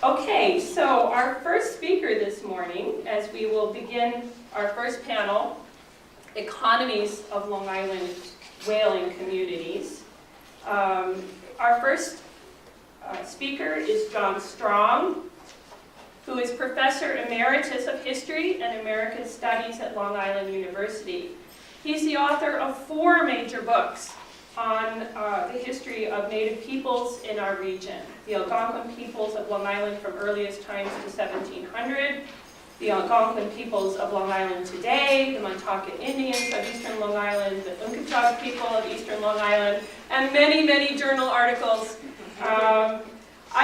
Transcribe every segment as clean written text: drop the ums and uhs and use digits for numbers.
Okay, so our first speaker this morning, as we will begin our first panel, Economies of Long Island Whaling Communities. Our first speaker is John Strong, who is Professor Emeritus of History and American Studies at Long Island University. He's the author of 4 major books on the history of Native peoples in our region. The Algonquin peoples of Long Island from earliest times to 1700, the Algonquin peoples of Long Island today, the Mataukus Indians of eastern Long Island, the Unkachog people of eastern Long Island, and many, many journal articles. I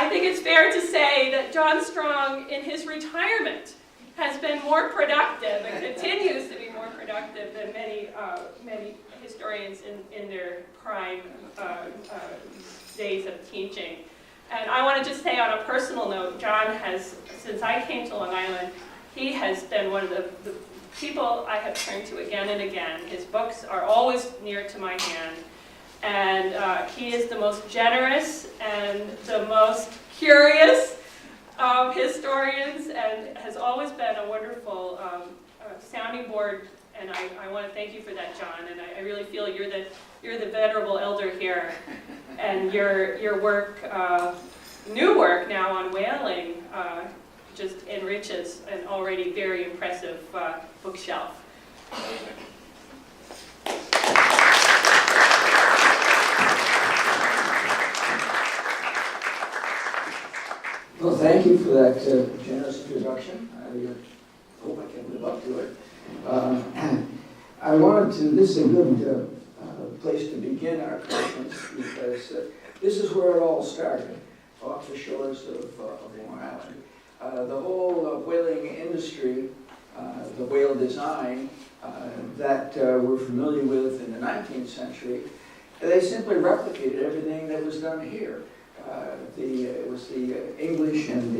think it's fair to say that John Strong, in his retirement, has been more productive and continues to be more productive than many historians in their prime days of teaching. And I want to just say on a personal note, John has, since I came to Long Island, he has been one of the people I have turned to again and again. His books are always near to my hand. And he is the most generous and the most curious of historians, and has always been a wonderful sounding board. And I want to thank you for that, John. And I really feel you're the venerable elder here, and your work, new work now on whaling, just enriches an already very impressive bookshelf. Well, thank you for that generous introduction. I hope I can live up to it. I wanted to, this is a good place to begin our conference, because this is where it all started, off the shores of Long Island. The whole whaling industry, the whale design that we're familiar with in the 19th century, they simply replicated everything that was done here. It was the English and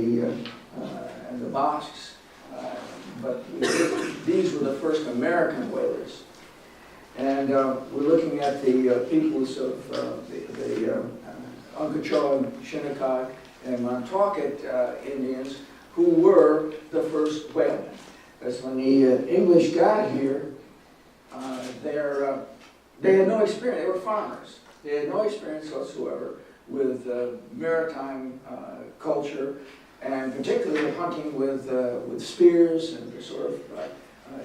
the Basques, but these were the first American whalers. And we're looking at the peoples of the Unkachog, Shinnecock, and Mataukus Indians, who were the first whalemen. Because when the English got here, they had no experience. They were farmers. They had no experience whatsoever with maritime culture, and particularly with hunting with spears and the sort of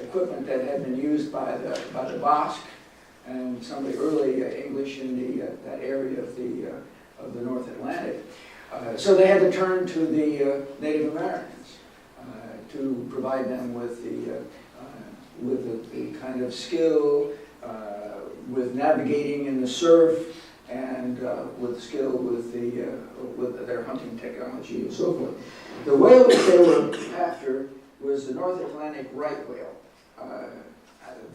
equipment that had been used by the Basque and some of the early English in that area of the North Atlantic. So they had to turn to the Native Americans to provide them with the kind of skill, with navigating in the surf, and with skill with their hunting technology and so forth. The whale that they were after was the North Atlantic right whale.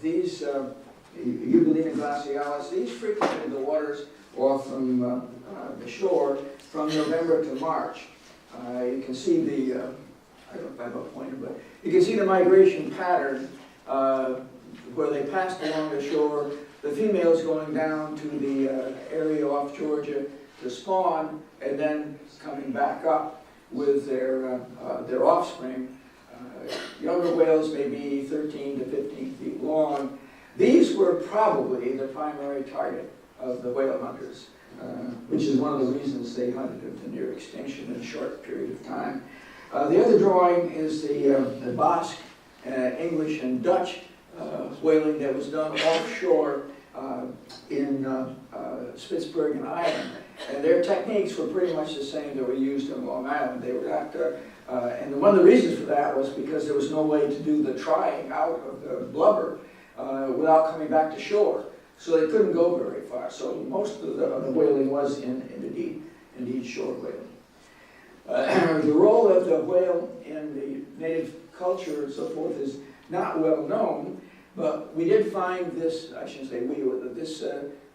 These Eubalena glacialis, these frequented the waters off from the shore from November to March. You can see the, I don't know if I have a pointer, but you can see the migration pattern where they passed along the shore, the females going down to the area off Georgia to spawn, and then coming back up with their offspring. Younger whales may be 13 to 15 feet long. These were probably the primary target of the whale hunters, which is one of the reasons they hunted them to near extinction in a short period of time. The other drawing is the Basque, English, and Dutch whaling that was done offshore in Spitsbergen Island, and their techniques were pretty much the same that were used on Long Island. They were not, and one of the reasons for that was because there was no way to do the trying out of the blubber without coming back to shore, so they couldnof very far. So most of the whaling was indeed shore whaling. The role of the whale in the native culture and so forth is not well known. But we did find this, I shouldn't say we, this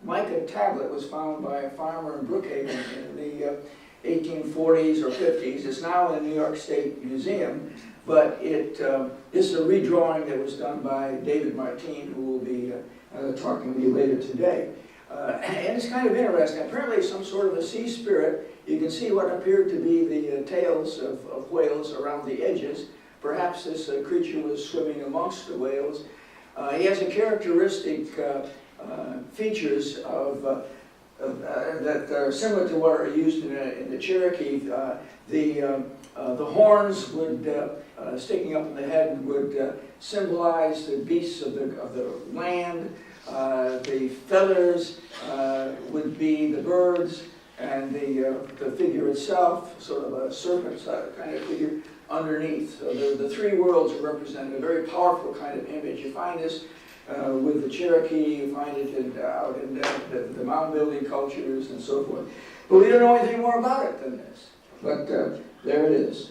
Mica Tablet was found by a farmer in Brookhaven in the 1840s or 50s. It's now in the New York State Museum, but this is a redrawing that was done by David Martine, who will be talking with you later today. And it's kind of interesting. Apparently some sort of a sea spirit. You can see what appeared to be the tails of whales around the edges. Perhaps this creature was swimming amongst the whales. He has a characteristic features that are similar to what are used in the Cherokee. The horns would, sticking up in the head, would symbolize the beasts of the land. The feathers would be the birds, and the figure itself, sort of a serpent kind of figure, underneath. So the three worlds are represented, a very powerful kind of image. You find this with the Cherokee, you find it out in the mound building cultures and so forth. But we don't know anything more about it than this. But there it is.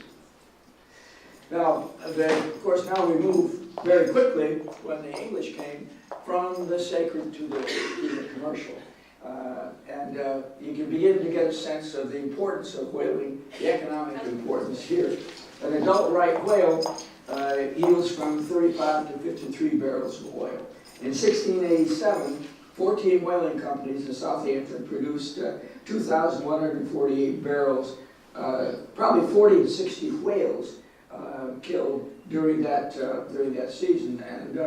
Now, of course, now we move very quickly, when the English came, from the sacred to the commercial. You can begin to get a sense of the importance of whaling, the economic importance here. An adult right whale yields from 35 to 53 barrels of oil. In 1687, 14 whaling companies in Southampton produced 2,148 barrels, probably 40 to 60 whales killed during that season. And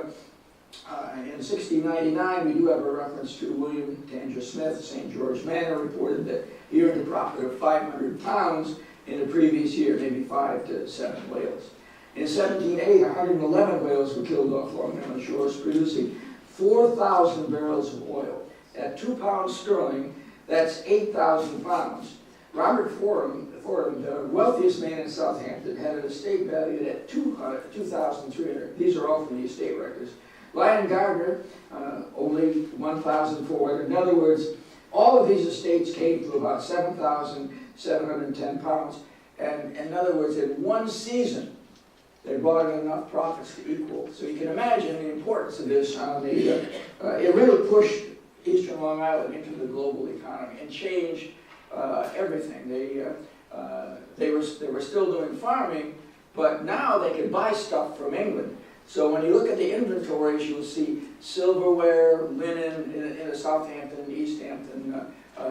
in 1699, we do have a reference to William Tanger Smith, St. George Manor, reported that he earned a profit of 500 pounds in the previous year, maybe 5 to 7 whales. In 1708, 111 whales were killed off Long Island shores, producing 4,000 barrels of oil. At 2 pounds sterling, that's 8,000 pounds. Robert Fordham, the wealthiest man in Southampton, had an estate valued at 2,300. These are all from the estate records. Lyon Gardner, only 1,400. In other words, all of these estates came to about 7,710 pounds. And in other words, in one season, they brought in enough profits to equal. So you can imagine the importance of this on the, it really pushed Eastern Long Island into the global economy and changed everything. They were still doing farming, but now they could buy stuff from England. So when you look at the inventories, you'll see silverware, linen in the Southampton and East Hampton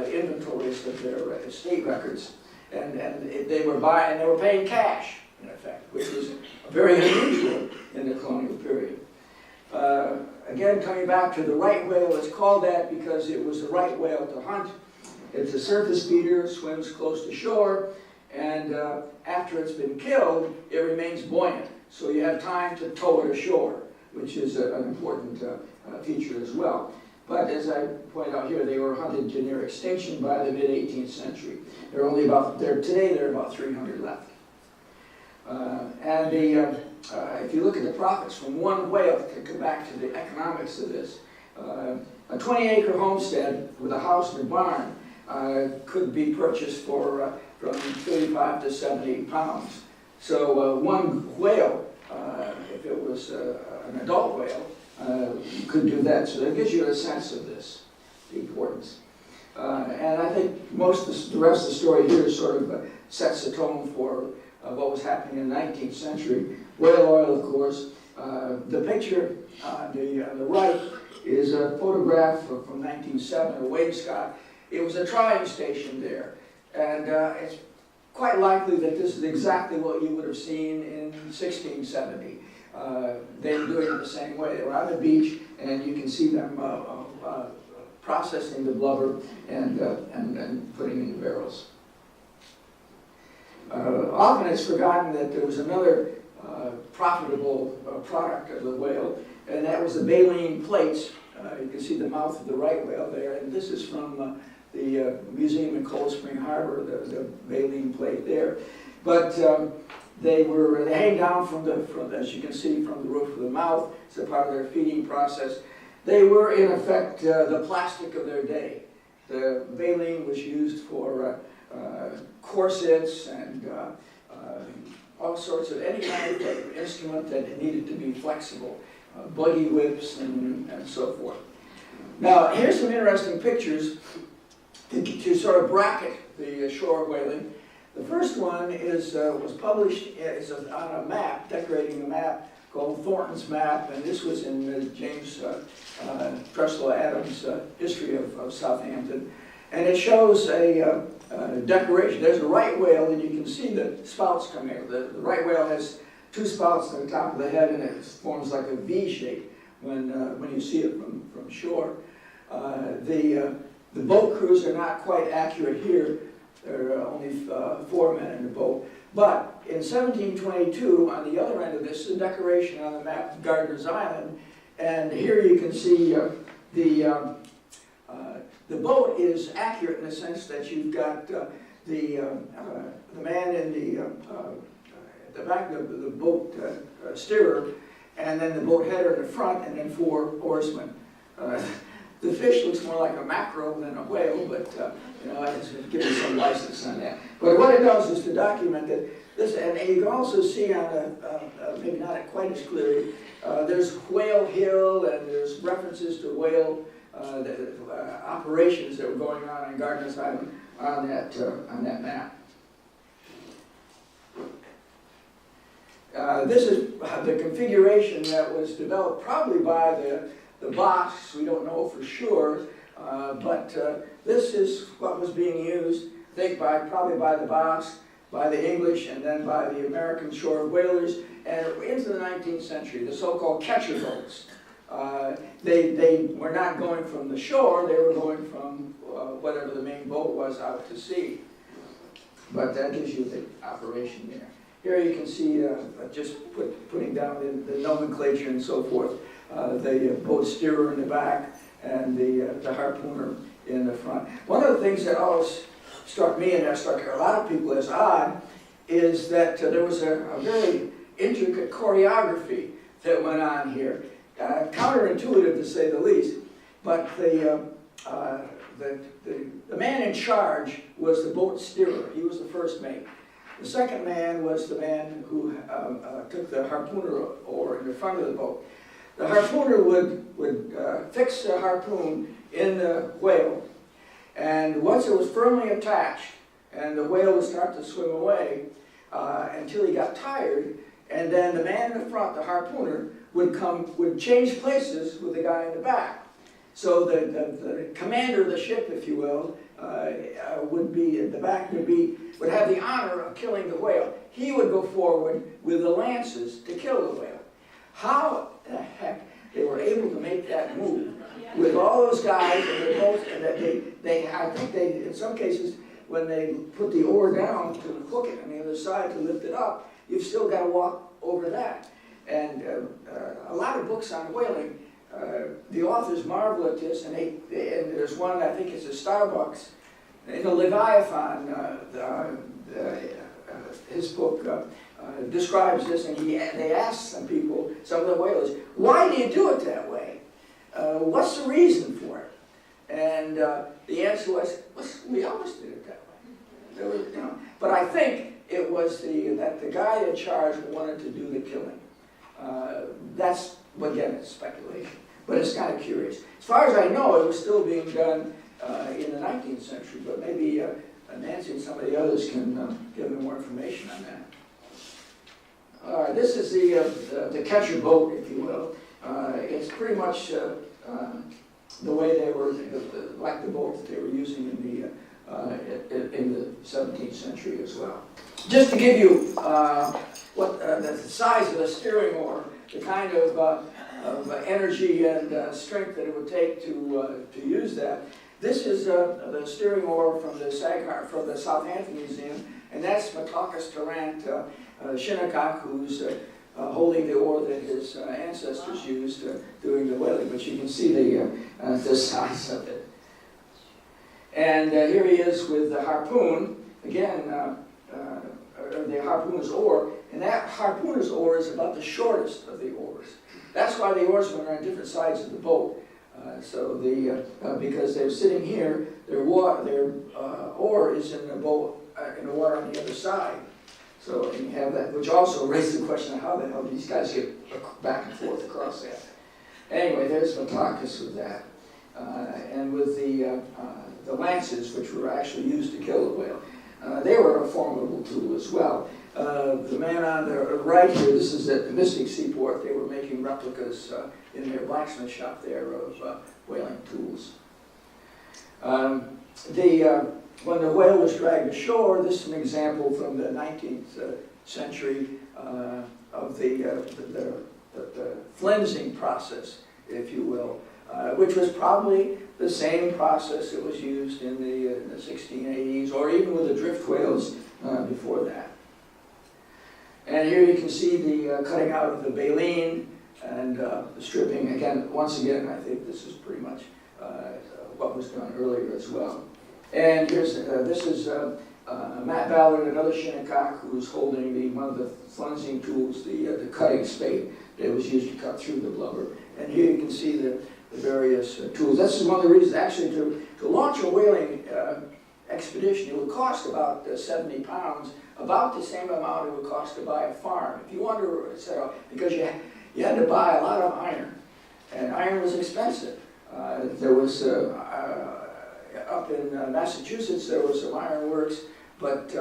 inventories of their estate records, and they were buying, and they were paying cash in effect, which was very unusual in the colonial period. Again, coming back to the right whale, it's called that because it was the right whale to hunt. It's a surface feeder, swims close to shore, and after it's been killed, it remains buoyant. So you have time to tow it ashore, which is an important feature as well. But as I point out here, they were hunted to near extinction by the mid-18th century. There are only about, today there are about 300 left. If you look at the profits from one whale, to come back to the economics of this, a 20-acre homestead with a house and a barn could be purchased for from 35 to 70 pounds. So one whale, if it was an adult whale, could do that. So that gives you a sense of this, the importance. And I think the rest of the story here sort of sets the tone for what was happening in the 19th century. Whale oil, of course. The picture on the right is a photograph from 1907 of Wainscott. It was a trying station there. And it's quite likely that this is exactly what you would have seen in 1670. They were doing it the same way. They were on the beach, and you can see them processing the blubber and putting in the barrels. Often it's forgotten that there was another profitable product of the whale, and that was the baleen plates. You can see the mouth of the right whale there, and this is from the museum in Cold Spring Harbor, the baleen plate there. But they hang down from as you can see, from the roof of the mouth. It's a part of their feeding process. They were, in effect, the plastic of their day. The baleen was used for corsets and all sorts of any kind of instrument that needed to be flexible, buggy whips and so forth. Now, here's some interesting pictures to sort of bracket the shore whaling. The first one was published on a map, decorating a map called Thornton's Map, and this was in James Tressel Adams' History of Southampton. And it shows a decoration. There's a right whale, and you can see the spouts coming out. The right whale has two spouts on the top of the head, and it forms like a V shape when you see it from shore. The boat crews are not quite accurate here. There are only 4 men in the boat. But in 1722, on the other end of this, is a decoration on the map of Gardiner's Island. And here you can see the boat is accurate in the sense that you've got the man in the back of the boat steerer, and then the boat header in the front, and then 4 oarsmen. The fish looks more like a mackerel than a whale, but you know, it's giving some license on that. But what it does is to document that this, and you can also see on maybe not quite as clearly, there's Whale Hill, and there's references to whale operations that were going on Gardiner's Island on that map. This is the configuration that was developed probably by the Basques. We don't know for sure, but this is what was being used, I think, probably by the Basques, by the English, and then by the American shore whalers, and into the 19th century, the so-called catcher boats. They were not going from the shore, they were going from whatever the main boat was out to sea. But that gives you the operation there. Here you can see, just putting down the nomenclature and so forth, the boat steerer in the back and the harpooner in the front. One of the things that always struck me, and that struck a lot of people as odd, is that there was a very intricate choreography that went on here. Counterintuitive to say the least, but the man in charge was the boat steerer. He was the first mate. The second man was the man who took the harpooner oar in the front of the boat. The harpooner would fix the harpoon in the whale, and once it was firmly attached, and the whale would start to swim away until he got tired, and then the man in the front, the harpooner, would change places with the guy in the back. So the commander of the ship, if you will, would be at the back, would have the honor of killing the whale. He would go forward with the lances to kill the whale. How the heck they were able to make that move with all those guys and their boats, and that I think they, in some cases, when they put the oar down to hook it on the other side to lift it up, you've still got to walk over that. And a lot of books on whaling, the authors marvel at this, and there's one, I think it's a Starbucks, in the Leviathan, his book describes this, and they asked some people, some of the whalers, why do you do it that way? What's the reason for it? And the answer was, we always did it that way. There was, but I think it was that the guy in charge wanted to do the killing. That's, again, it's speculation, but it's kind of curious. As far as I know, it was still being done in the 19th century, but maybe Nancy and some of the others can give me more information on that. All right, this is the catcher boat, if you will. It's pretty much the way they were, like the boat that they were using in the 17th century as well. Just to give you what the size of the steering oar, the kind of energy and strength that it would take to use that. This is the steering oar from the Southampton Museum, and that's Mataukus Tarrant, Shinnecock, who's holding the oar that his ancestors used doing the whaling. But you can see the size of it. And here he is with the harpoon, again, the harpooner's oar, and that harpooner's oar is about the shortest of the oars. That's why the oarsmen are on different sides of the boat. Because they're sitting here, their oar is in the boat, in the water on the other side. So you have that, which also raises the question of how the hell these guys get back and forth across that. Anyway, there's Mataukus with that, and with the lances, which were actually used to kill the whale. They were a formidable tool as well. The man on the right here, this is at the Mystic Seaport. They were making replicas in their blacksmith shop there of whaling tools. When the whale was dragged ashore, this is an example from the 19th century of the flensing process, if you will, which was probably the same process that was used in the 1680s, or even with the drift whales before that. And here you can see the cutting out of the baleen and the stripping. Again, once again, I think this is pretty much what was done earlier as well. And here's this is Matt Ballard, another Shinnecock, who's holding one of the flensing tools, the cutting spade that was used to cut through the blubber. And here you can see the various tools. This is one of the reasons, actually, to launch a whaling expedition. It would cost about 70 pounds, about the same amount it would cost to buy a farm. If you wonder, because you had to buy a lot of iron, and iron was expensive. There was up in Massachusetts, there was some iron works, but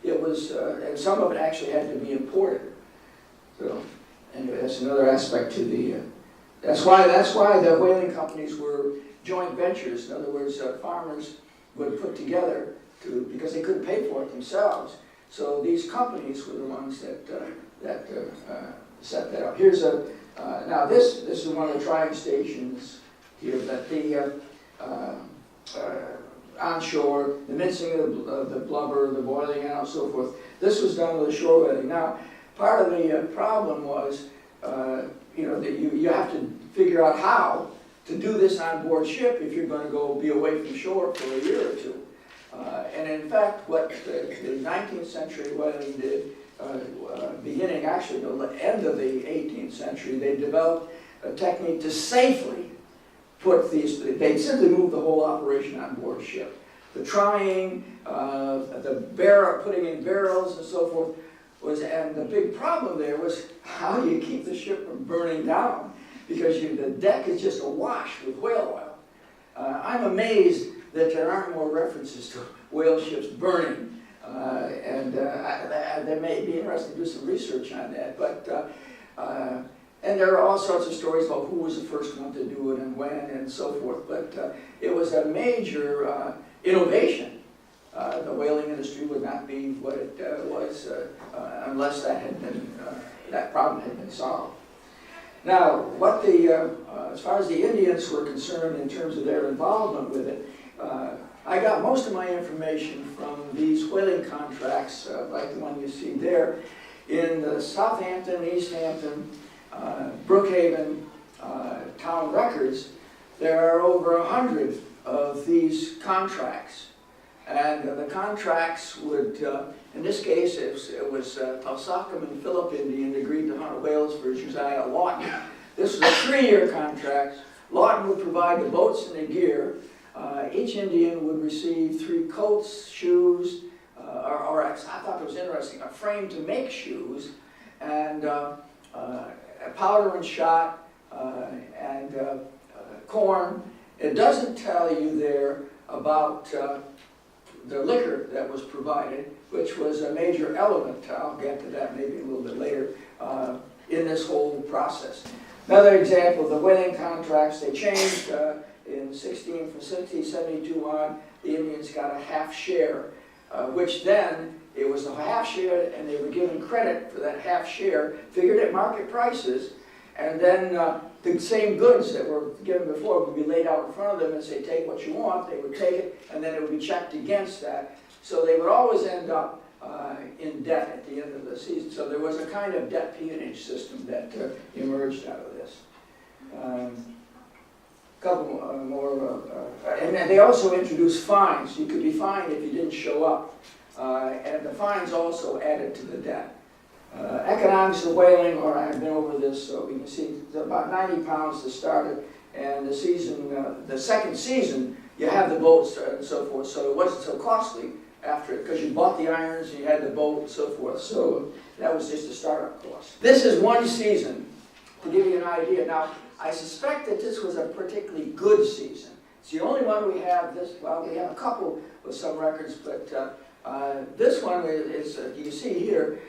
it was, and some of it actually had to be imported. So, anyway, that's another aspect to the. That's why the whaling companies were joint ventures. In other words, farmers would put together because they couldn't pay for it themselves. So these companies were the ones that set that up. Here's now this is one of the trying stations here that the onshore, the mincing of the blubber, the boiling out, so forth. This was done with a shore whaling. Now, part of the problem was, that you have to figure out how to do this on board ship if you're going to go be away from shore for a year or two. And in fact, what the 19th century whaling did, beginning actually the end of the 18th century, they developed a technique to safely put these, they simply moved the whole operation on board ship. The trying, putting in barrels and so forth and the big problem there was how do you keep the ship from burning down? Because the deck is just awash with whale oil. I'm amazed that there aren't more references to whale ships burning. There may be interesting to do some research on that. But and there are all sorts of stories about who was the first one to do it and when and so forth. But it was a major innovation. The whaling industry would not be what it was unless that problem had been solved. Now, as far as the Indians were concerned in terms of their involvement with it, I got most of my information from these whaling contracts, like the one you see there, in Southampton, East Hampton, Brookhaven town records. There are over 100 of these contracts. And the contracts would, in this case, it was Pausacum and Philip Indian agreed to hunt whales for Josiah Lawton. This was a 3-year contract. Lawton would provide the boats and the gear. Each Indian would receive 3 coats, shoes, or I thought it was interesting, a frame to make shoes, and powder and shot, and corn. It doesn't tell you there about the liquor that was provided, which was a major element, I'll get to that maybe a little bit later, in this whole process. Another example, the whaling contracts, they changed from 1672 on, the Indians got a half share, which then, it was a half share and they were given credit for that half share, figured at market prices, and then the same goods that were given before would be laid out in front of them and say, take what you want. They would take it, and then it would be checked against that. So they would always end up in debt at the end of the season. So there was a kind of debt peonage system that emerged out of this. Couple more, and then they also introduced fines. You could be fined if you didn't show up. And the fines also added to the debt. Economics of whaling, or I've been over this, so we can see it's about 90 pounds to start it, and the season, the second season, you have the boats and so forth, so it wasn't so costly after it, because you bought the irons, you had the boat and so forth, so that was just a startup cost. This is one season, to give you an idea. Now, I suspect that this was a particularly good season. It's the only one we have we have a couple with some records, but This one is you can see here,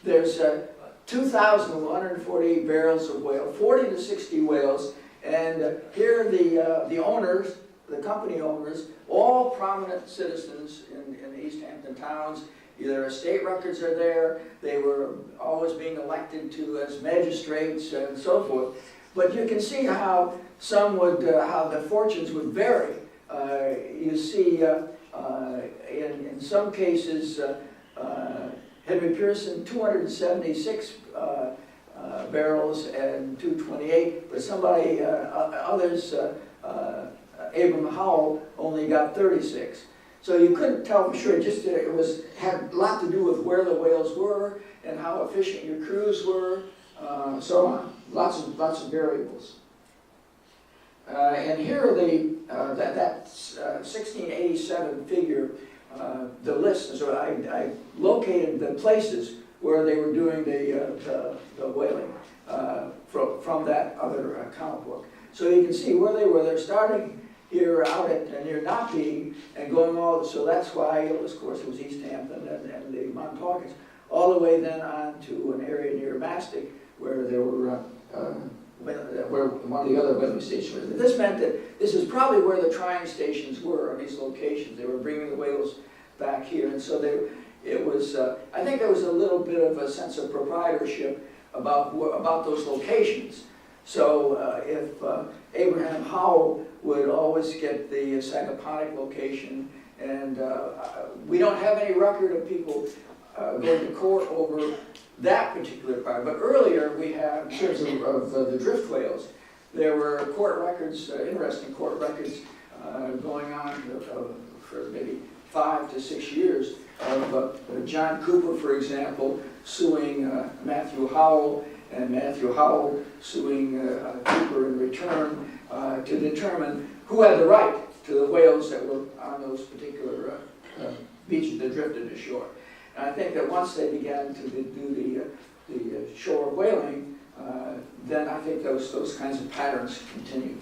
there's 2,148 barrels of whale, 40 to 60 whales, and here the owners, the company owners, all prominent citizens in the East Hampton towns. Their estate records are there. They were always being elected to as magistrates and so forth. But you can see how some would, how the fortunes would vary. You see, in some cases, Henry Pearson, 276 barrels and 228, but somebody, others, Abram Howell only got 36. So you couldn't tell for sure. Just it had a lot to do with where the whales were and how efficient your crews were, so on. Lots of variables. And here are the that 1687 figure, the list. So I located the places where they were doing the whaling from that other account book. So you can see where they were. They're starting here out at near Napi and going all, so that's why it was, of course, it was East Hampton and the Mataukus, all the way then on to an area near Mastic where there were where one of the other whaling stations was. This meant that this is probably where the trying stations were on these locations. They were bringing the whales back here, and so it was. I think there was a little bit of a sense of proprietorship about those locations. So if Abraham Howell would always get the Sagaponic location, and we don't have any record of people going to court over that particular part. But earlier we have, in terms of the drift whales, there were court records, interesting court records going on for maybe 5 to 6 years of John Cooper, for example, suing Matthew Howell, and Matthew Howell suing Cooper in return to determine who had the right to the whales that were on those particular beaches that drifted ashore. And I think that once they began to do the shore whaling, then I think those kinds of patterns continued.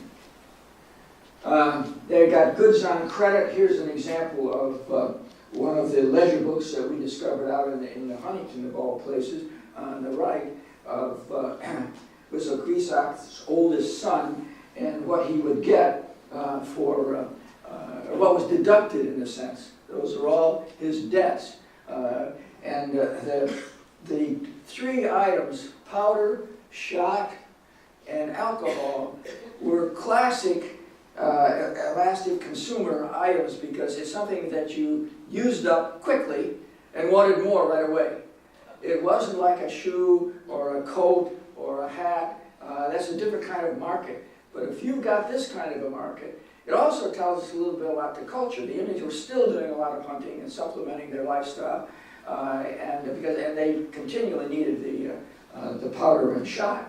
They got goods on credit. Here's an example of one of the ledger books that we discovered out in the Huntington, of all places, on the right, of was Grisak's oldest son, and what he would get for what was deducted, in a sense. Those are all his debts. And the three items, powder, shot, and alcohol, were classic elastic consumer items because it's something that you used up quickly and wanted more right away. It wasn't like a shoe or a coat or a hat. That's a different kind of market. But if you've got this kind of a market, it also tells us a little bit about the culture. The Indians were still doing a lot of hunting and supplementing their lifestyle, and they continually needed the powder and shot,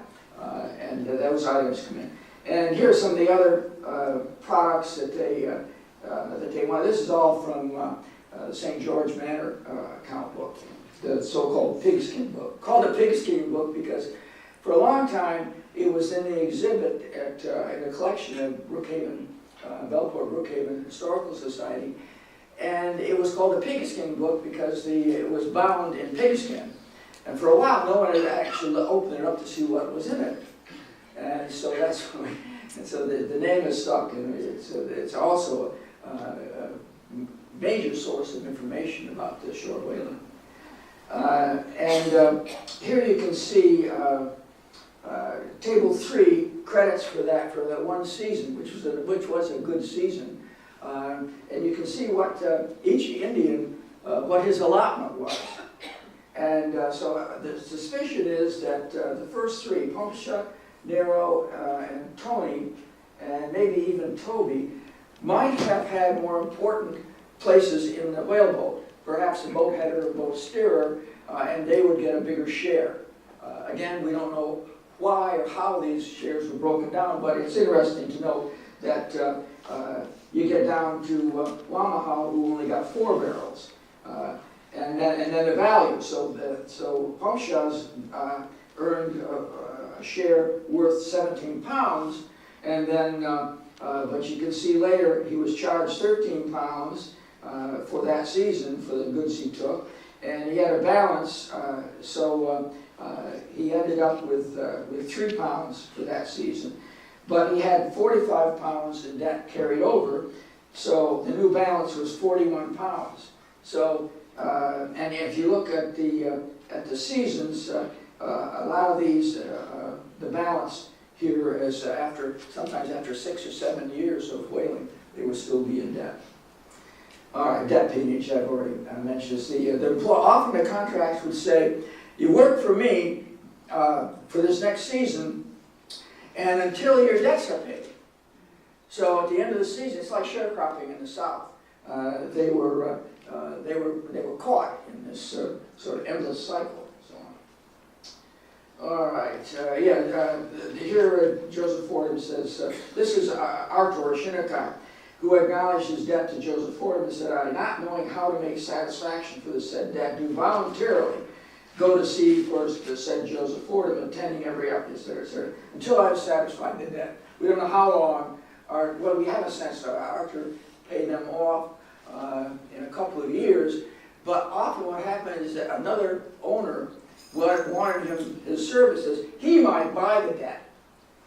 and those items come in. And here are some of the other products that they want. This is all from the St. George Manor account book, the so-called pigskin book. Called a pigskin book because for a long time it was in the exhibit in the collection of Brookhaven, Belport Brookhaven Historical Society, and it was called a pigskin book because it was bound in pigskin. And for a while, no one had actually opened it up to see what was in it. And so that's why, and so the name is stuck, and it's also a major source of information about the shore whaling. And here you can see Table 3 credits for that one season, which was a good season. And you can see what each Indian, what his allotment was. And so the suspicion is that the first three, Pumpsha, Nero, and Tony, and maybe even Toby, might have had more important places in the whale boat. Perhaps a boat header or boat steerer, and they would get a bigger share. Again, we don't know why or how these shares were broken down, but it's interesting to note that you get down to Wamahau, who only got 4 barrels. And then the value. So Pumpsha's earned a share worth 17 pounds, and then, but you can see later he was charged 13 pounds, for that season for the goods he took, and he had a balance, so he ended up with 3 pounds for that season. But he had 45 pounds in debt carried over, so the new balance was 41 pounds. So, and if you look at the seasons, a lot of these, the balance here is sometimes after 6 or 7 years of whaling, they would still be in debt. All right, debt peonage, I've already mentioned this. Often the contracts would say, you work for me for this next season, and until your debts are paid. So at the end of the season, it's like sharecropping in the South. They were caught in this sort of endless cycle. So on. All right, here Joseph Fordham says, this is Arthur Shinnecock, who acknowledged his debt to Joseph Fordham and said, I, not knowing how to make satisfaction for the said debt, do voluntarily go to sea first, said Joseph Fordham, attending every episode, until I've satisfied the debt. We don't know how long, well, we have a sense that Arthur paid them off in a couple of years, but often what happened is that another owner wanted his services. He might buy the debt.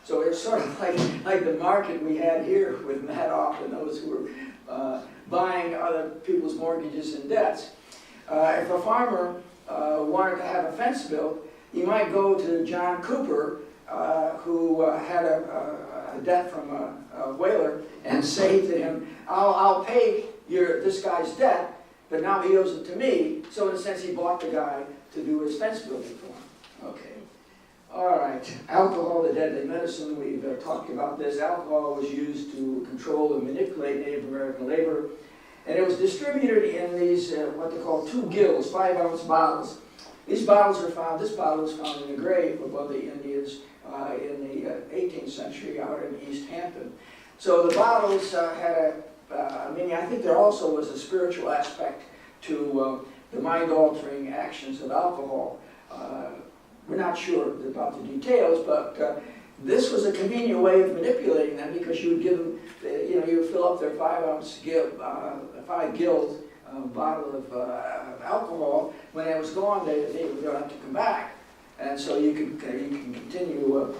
So it's sort of like the market we had here with Madoff and those who were buying other people's mortgages and debts. If a farmer wanted to have a fence built, he might go to John Cooper, who had a debt from a whaler, and say to him, I'll pay this guy's debt, but now he owes it to me. So in a sense, he bought the guy to do his fence building for him. Okay. All right. Alcohol, the deadly medicine. We've talked about this. Alcohol was used to control and manipulate Native American labor. And it was distributed in these, what they call 2 gills, 5-ounce bottles. These bottles are found, this bottle was found in a grave above the Indians in the 18th century out in East Hampton. So the bottles had I think there also was a spiritual aspect to the mind-altering actions of alcohol. We're not sure about the details, but this was a convenient way of manipulating them because you would give them, you would fill up their 5-ounce five-gilled bottle of alcohol. When it was gone, they would have to come back, and so you can continue.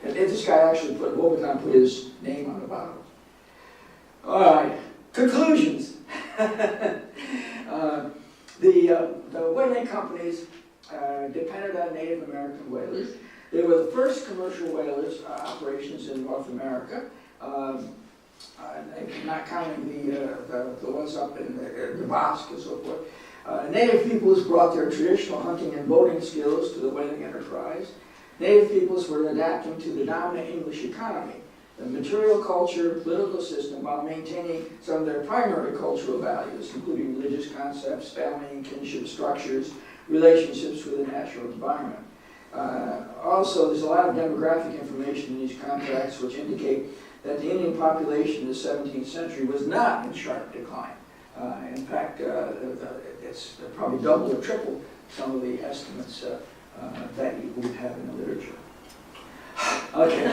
And this guy actually Wobegon put his name on the bottle. All right, conclusions. The whaling companies depended on Native American whalers. They were the first commercial whalers operations in North America, not counting the ones up in the Basque and so forth. Native peoples brought their traditional hunting and boating skills to the whaling enterprise. Native peoples were adapting to the dominant English economy, the material culture, political system, while maintaining some of their primary cultural values, including religious concepts, family and kinship structures, relationships with the natural environment. Also, there's a lot of demographic information in these contracts which indicate that the Indian population in the 17th century was not in sharp decline. In fact, it's probably double or triple some of the estimates that you would have in the literature. Okay,